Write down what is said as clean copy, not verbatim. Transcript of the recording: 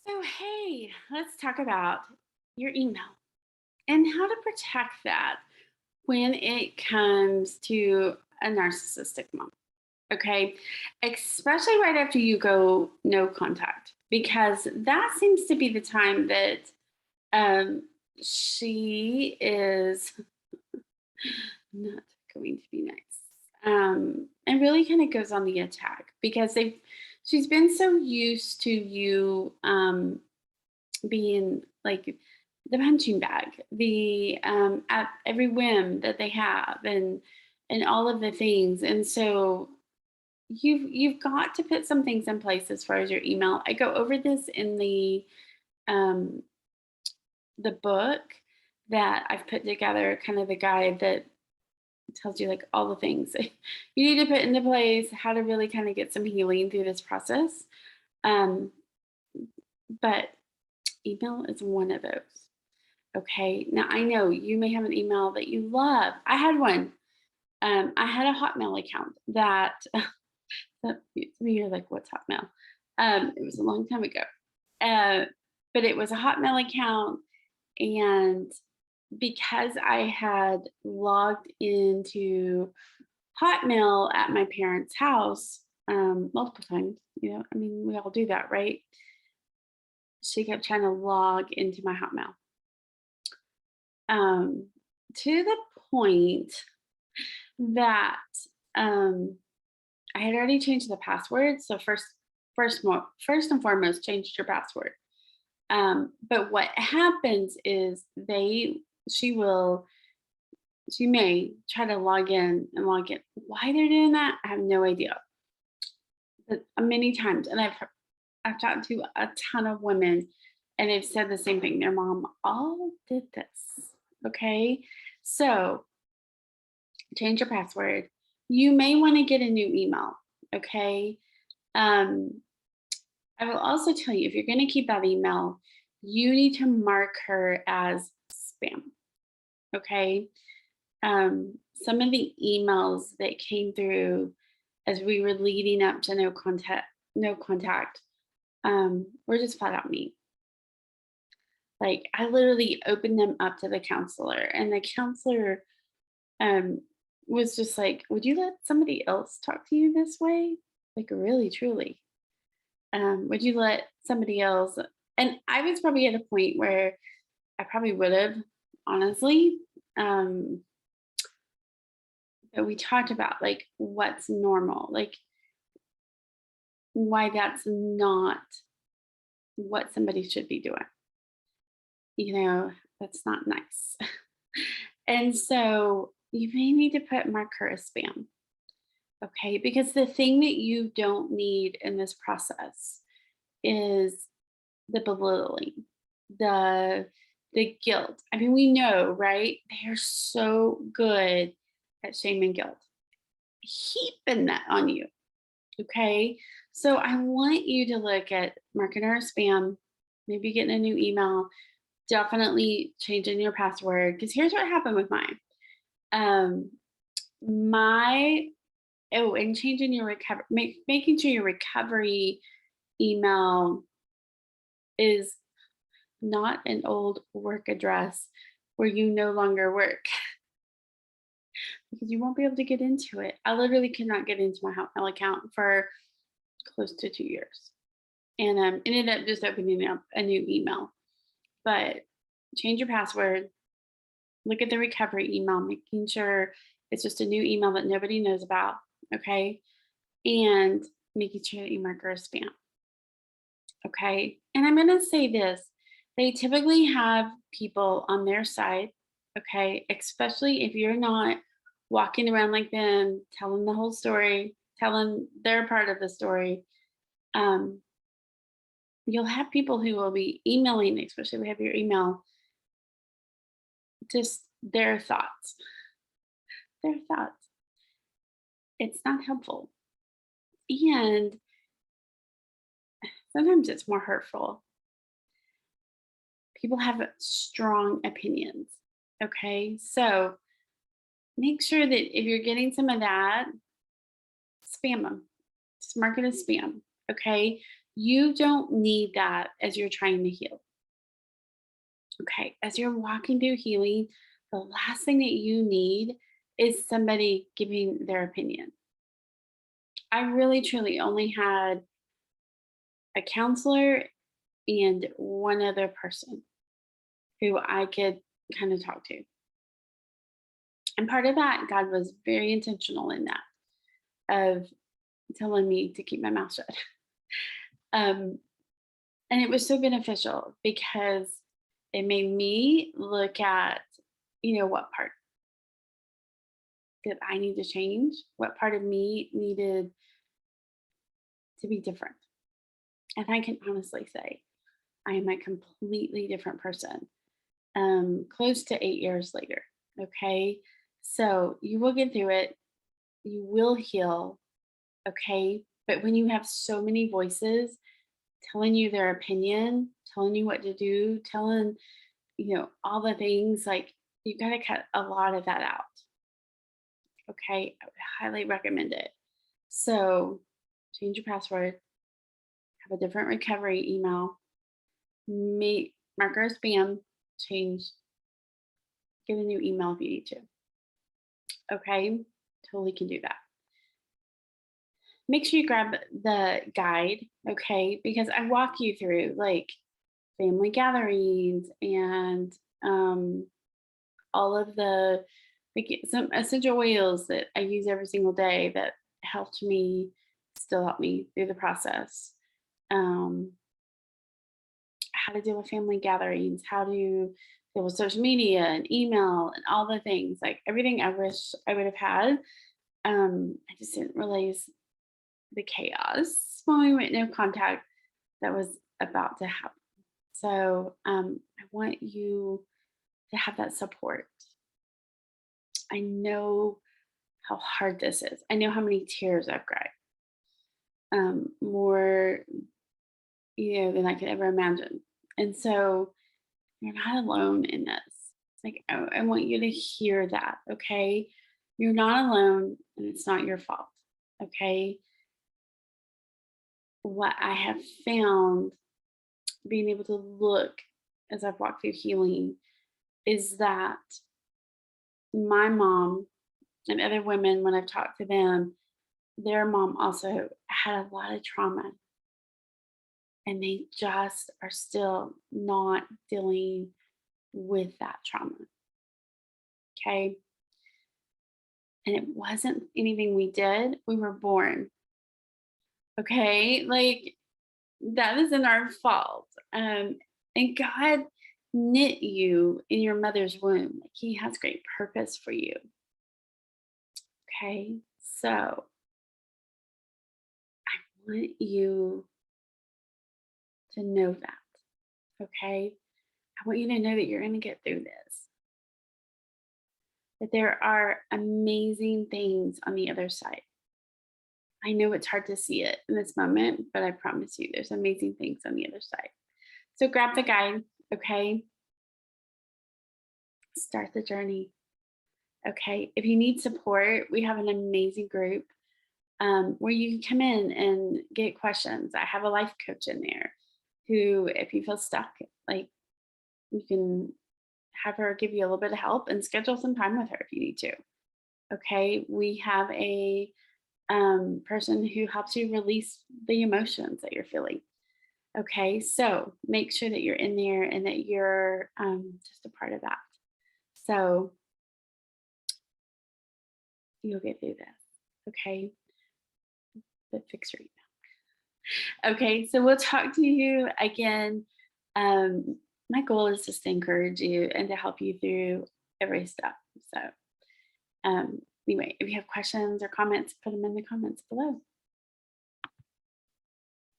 So, hey, let's talk about your email and how to protect that when it comes to a narcissistic mom. Okay. Especially right after you go no contact, because that seems to be the time that um, she is not going to be nice. And really kind of goes on the attack because she's been so used to you being like the punching bag, the at every whim that they have, and all of the things. And so you've got to put some things in place as far as your email. I go over this in um, the book that I've put together, kind of the guide that tells you like all the things you need to put into place, how to really kind of get some healing through this process. Um, but email is one of those. Okay. Now I know you may have an email that you love. I had one. I had a Hotmail account that, that some of you are like, what's Hotmail? It was a long time ago. Uh, but it was a Hotmail account. And because I had logged into Hotmail at my parents' house multiple times, I mean, we all do that, right? She kept trying to log into my Hotmail um, to the point that um, I had already changed the password. So first and foremost, changed your password. But what happens is she will she may try to log in and log in. Why they're doing that, I have no idea. But many times, and I've talked to a ton of women, and they've said the same thing. Their mom all did this. Okay, so change your password. You may want to get a new email. Okay. Um, I will also tell you if you're going to keep that email, you need to mark her as spam. Okay. Some of the emails that came through as we were leading up to no contact, were just flat out mean. Like I literally opened them up to the counselor, and the counselor um, was just like, "Would you let somebody else talk to you this way? Like, really, truly? Would you let somebody else?" And I was probably at a point where I probably would have, honestly. Um, but we talked about like what's normal, like why that's not what somebody should be doing. That's not nice. And so you may need to put marker as spam. Okay, because the thing that you don't need in this process is the belittling, the the guilt. I mean, we know, right? They are so good at shame and guilt, heaping that on you. Okay, so I want you to look at marking her as spam, maybe getting a new email, definitely changing your password. Because here's what happened with mine. Um, my Oh, and changing your making sure your recovery email is not an old work address where you no longer work because you won't be able to get into it. I literally could not get into my Hotmail account for close to 2 years, and ended up just opening up a new email. But change your password. Look at the recovery email, making sure it's just a new email that nobody knows about. Okay, and making sure that you mark her as spam. Okay. And I'm going to say this, they typically have people on their side. Okay. Especially if you're not walking around like them, telling the whole story, telling their part of the story. Um, you'll have people who will be emailing, especially if we have your email, just their thoughts. Their thoughts. It's not helpful. And sometimes it's more hurtful. People have strong opinions. Okay. So make sure that if you're getting some of that, spam them. Just mark it as spam. Okay. You don't need that as you're trying to heal. Okay. As you're walking through healing, the last thing that you need is somebody giving their opinion. I really truly only had a counselor and one other person who I could kind of talk to. And part of that, God was very intentional in that, of telling me to keep my mouth shut. Um, and it was so beneficial because it made me look at, what part did I need to change? What part of me needed to be different? And I can honestly say I am a completely different person, close to 8 years later. Okay. So you will get through it, you will heal. Okay. But when you have so many voices telling you their opinion, telling you what to do, telling, all the things, like, you got to cut a lot of that out. Okay. I would highly recommend it. So change your password, have a different recovery email, mark her as spam, change, get a new email if you need to. Okay. Totally can do that. Make sure you grab the guide, okay? Because I walk you through like family gatherings and all of the, like, some essential oils that I use every single day that still help me through the process. Um, how to deal with family gatherings, how to deal with social media and email and all the things, like everything I wish I would have had. I just didn't realize the chaos when we went no contact that was about to happen. So I want you to have that support. I know how hard this is. I know how many tears I've cried, more, than I could ever imagine. And so you're not alone in this. Like, I want you to hear that, okay? You're not alone and it's not your fault, okay? What I have found being able to look as I've walked through healing is that my mom and other women, when I've talked to them, their mom also had a lot of trauma and they just are still not dealing with that trauma. Okay. And it wasn't anything we did, we were born. Okay. Like, that isn't our fault. And God knit you in your mother's womb. Like, He has great purpose for you. Okay. So I want you to know that. Okay. I want you to know that you're going to get through this, that there are amazing things on the other side. I know it's hard to see it in this moment, but I promise you there's amazing things on the other side. So grab the guide. Okay. Start the journey. Okay. If you need support, we have an amazing group where you can come in and get questions. I have a life coach in there who, if you feel stuck, like, you can have her give you a little bit of help and schedule some time with her if you need to. Okay. We have a person who helps you release the emotions that you're feeling. Okay. So make sure that you're in there and that you're just a part of that. So you'll get through this. Okay. But fix your email. Okay. So we'll talk to you again. Um, my goal is just to encourage you and to help you through every step. So, anyway, if you have questions or comments, put them in the comments below.